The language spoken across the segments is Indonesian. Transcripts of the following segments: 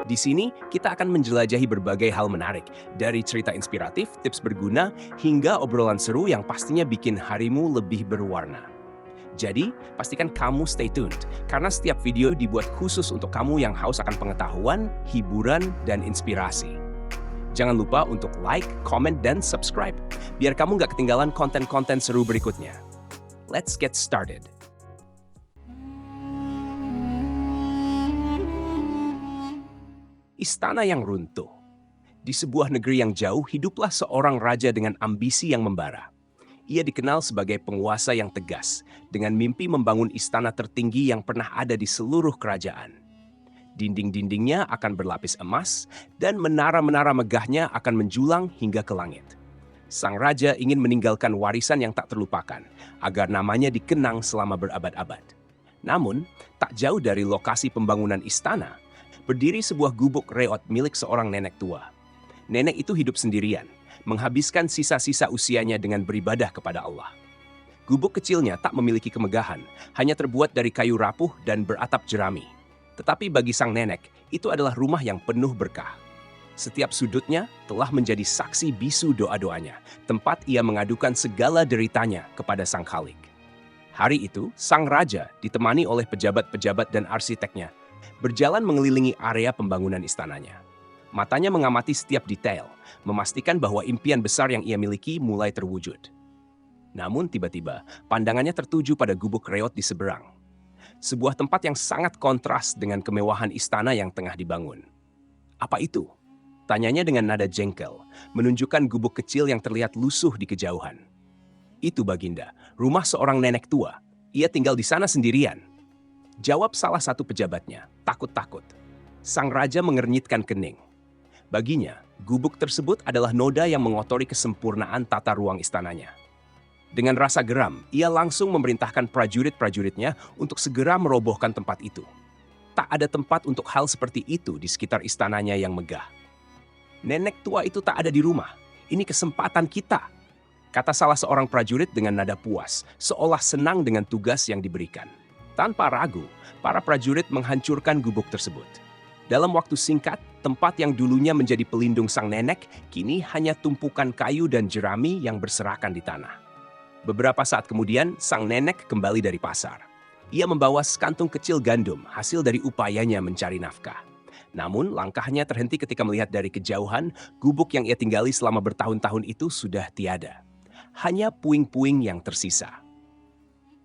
Di sini, kita akan menjelajahi berbagai hal menarik, dari cerita inspiratif, tips berguna, hingga obrolan seru yang pastinya bikin harimu lebih berwarna. Jadi, pastikan kamu stay tuned, karena setiap video dibuat khusus untuk kamu yang haus akan pengetahuan, hiburan, dan inspirasi. Jangan lupa untuk like, comment, dan subscribe, biar kamu nggak ketinggalan konten-konten seru berikutnya. Let's get started. Istana yang runtuh. Di sebuah negeri yang jauh, hiduplah seorang raja dengan ambisi yang membara. Ia dikenal sebagai penguasa yang tegas, dengan mimpi membangun istana tertinggi yang pernah ada di seluruh kerajaan. Dinding-dindingnya akan berlapis emas, dan menara-menara megahnya akan menjulang hingga ke langit. Sang raja ingin meninggalkan warisan yang tak terlupakan, agar namanya dikenang selama berabad-abad. Namun, tak jauh dari lokasi pembangunan istana, berdiri sebuah gubuk reot milik seorang nenek tua. Nenek itu hidup sendirian, menghabiskan sisa-sisa usianya dengan beribadah kepada Allah. Gubuk kecilnya tak memiliki kemegahan, hanya terbuat dari kayu rapuh dan beratap jerami. Tetapi bagi sang nenek, itu adalah rumah yang penuh berkah. Setiap sudutnya telah menjadi saksi bisu doa-doanya, tempat ia mengadukan segala deritanya kepada Sang Khalik. Hari itu, sang raja ditemani oleh pejabat-pejabat dan arsiteknya, berjalan mengelilingi area pembangunan istananya. Matanya mengamati setiap detail, memastikan bahwa impian besar yang ia miliki mulai terwujud. Namun tiba-tiba, pandangannya tertuju pada gubuk reot di seberang. Sebuah tempat yang sangat kontras dengan kemewahan istana yang tengah dibangun. Apa itu? Tanyanya dengan nada jengkel, menunjukkan gubuk kecil yang terlihat lusuh di kejauhan. Itu Baginda, rumah seorang nenek tua. Ia tinggal di sana sendirian. Jawab salah satu pejabatnya, takut-takut. Sang raja mengernyitkan kening. Baginya, gubuk tersebut adalah noda yang mengotori kesempurnaan tata ruang istananya. Dengan rasa geram, ia langsung memerintahkan prajurit-prajuritnya untuk segera merobohkan tempat itu. Tak ada tempat untuk hal seperti itu di sekitar istananya yang megah. Nenek tua itu tak ada di rumah. Ini kesempatan kita, kata salah seorang prajurit dengan nada puas, seolah senang dengan tugas yang diberikan. Tanpa ragu, para prajurit menghancurkan gubuk tersebut. Dalam waktu singkat, tempat yang dulunya menjadi pelindung sang nenek, kini hanya tumpukan kayu dan jerami yang berserakan di tanah. Beberapa saat kemudian, sang nenek kembali dari pasar. Ia membawa sekantung kecil gandum, hasil dari upayanya mencari nafkah. Namun, langkahnya terhenti ketika melihat dari kejauhan, gubuk yang ia tinggali selama bertahun-tahun itu sudah tiada. Hanya puing-puing yang tersisa.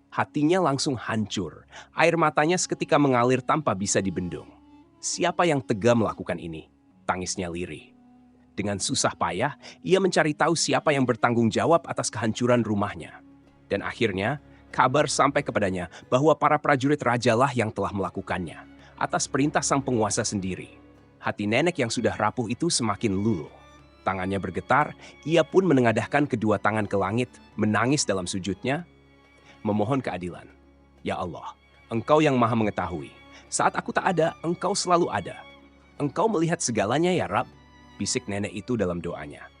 Hatinya langsung hancur. Air matanya seketika mengalir tanpa bisa dibendung. Siapa yang tega melakukan ini? Tangisnya lirih. Dengan susah payah, ia mencari tahu siapa yang bertanggung jawab atas kehancuran rumahnya. Dan akhirnya, kabar sampai kepadanya bahwa para prajurit rajalah yang telah melakukannya, atas perintah sang penguasa sendiri. Hati nenek yang sudah rapuh itu semakin luluh. Tangannya bergetar, ia pun menengadahkan kedua tangan ke langit, menangis dalam sujudnya, memohon keadilan. Ya Allah, Engkau yang maha mengetahui. Saat aku tak ada, Engkau selalu ada. Engkau melihat segalanya ya Rab, bisik nenek itu dalam doanya.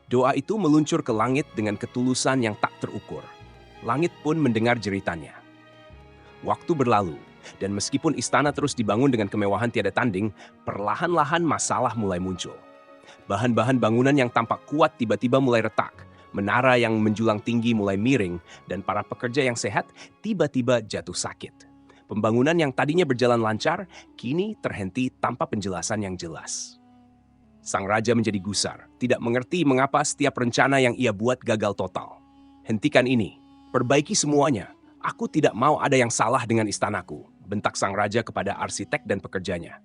Doa itu meluncur ke langit dengan ketulusan yang tak terukur. Langit pun mendengar jeritannya. Waktu berlalu, dan meskipun istana terus dibangun dengan kemewahan tiada tanding, perlahan-lahan masalah mulai muncul. Bahan-bahan bangunan yang tampak kuat tiba-tiba mulai retak. Menara yang menjulang tinggi mulai miring, dan para pekerja yang sehat tiba-tiba jatuh sakit. Pembangunan yang tadinya berjalan lancar, kini terhenti tanpa penjelasan yang jelas. Sang raja menjadi gusar, tidak mengerti mengapa setiap rencana yang ia buat gagal total. Hentikan ini, perbaiki semuanya. Aku tidak mau ada yang salah dengan istanaku, bentak sang raja kepada arsitek dan pekerjanya.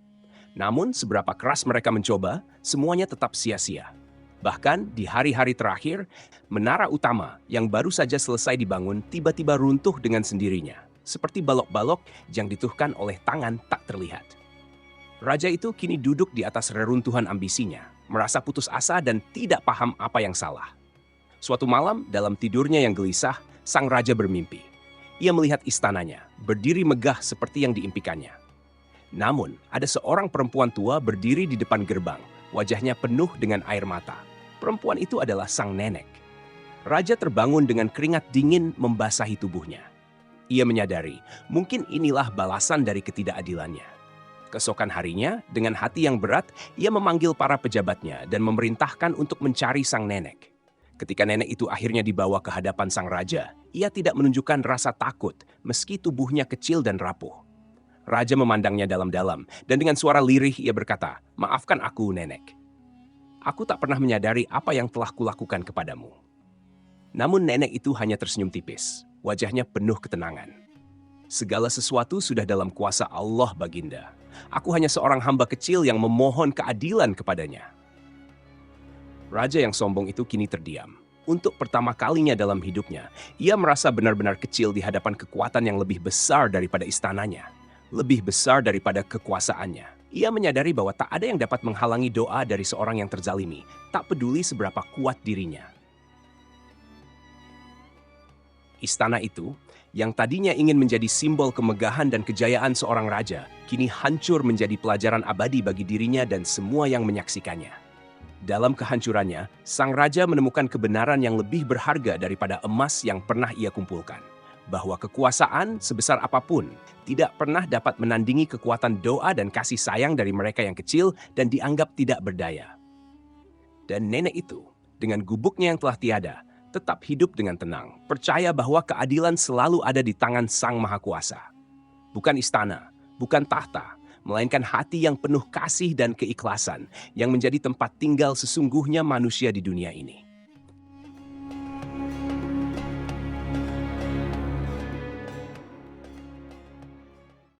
Namun, seberapa keras mereka mencoba, semuanya tetap sia-sia. Bahkan di hari-hari terakhir, menara utama yang baru saja selesai dibangun tiba-tiba runtuh dengan sendirinya, seperti balok-balok yang dituhkan oleh tangan tak terlihat. Raja itu kini duduk di atas reruntuhan ambisinya, merasa putus asa dan tidak paham apa yang salah. Suatu malam, dalam tidurnya yang gelisah, sang raja bermimpi. Ia melihat istananya, berdiri megah seperti yang diimpikannya. Namun, ada seorang perempuan tua berdiri di depan gerbang, wajahnya penuh dengan air mata. Perempuan itu adalah sang nenek. Raja terbangun dengan keringat dingin membasahi tubuhnya. Ia menyadari, mungkin inilah balasan dari ketidakadilannya. Keesokan harinya, dengan hati yang berat, ia memanggil para pejabatnya dan memerintahkan untuk mencari sang nenek. Ketika nenek itu akhirnya dibawa ke hadapan sang raja, ia tidak menunjukkan rasa takut meski tubuhnya kecil dan rapuh. Raja memandangnya dalam-dalam dan dengan suara lirih ia berkata, "Maafkan aku, nenek. Aku tak pernah menyadari apa yang telah kulakukan kepadamu." Namun nenek itu hanya tersenyum tipis, wajahnya penuh ketenangan. "Segala sesuatu sudah dalam kuasa Allah, Baginda. Aku hanya seorang hamba kecil yang memohon keadilan kepadanya." Raja yang sombong itu kini terdiam. Untuk pertama kalinya dalam hidupnya, ia merasa benar-benar kecil di hadapan kekuatan yang lebih besar daripada istananya, lebih besar daripada kekuasaannya. Ia menyadari bahwa tak ada yang dapat menghalangi doa dari seorang yang terzalimi, tak peduli seberapa kuat dirinya. Istana itu, yang tadinya ingin menjadi simbol kemegahan dan kejayaan seorang raja, kini hancur menjadi pelajaran abadi bagi dirinya dan semua yang menyaksikannya. Dalam kehancurannya, sang raja menemukan kebenaran yang lebih berharga daripada emas yang pernah ia kumpulkan. Bahwa kekuasaan sebesar apapun tidak pernah dapat menandingi kekuatan doa dan kasih sayang dari mereka yang kecil dan dianggap tidak berdaya. Dan nenek itu, dengan gubuknya yang telah tiada, tetap hidup dengan tenang, percaya bahwa keadilan selalu ada di tangan Sang Maha Kuasa. Bukan istana, bukan tahta, melainkan hati yang penuh kasih dan keikhlasan yang menjadi tempat tinggal sesungguhnya manusia di dunia ini.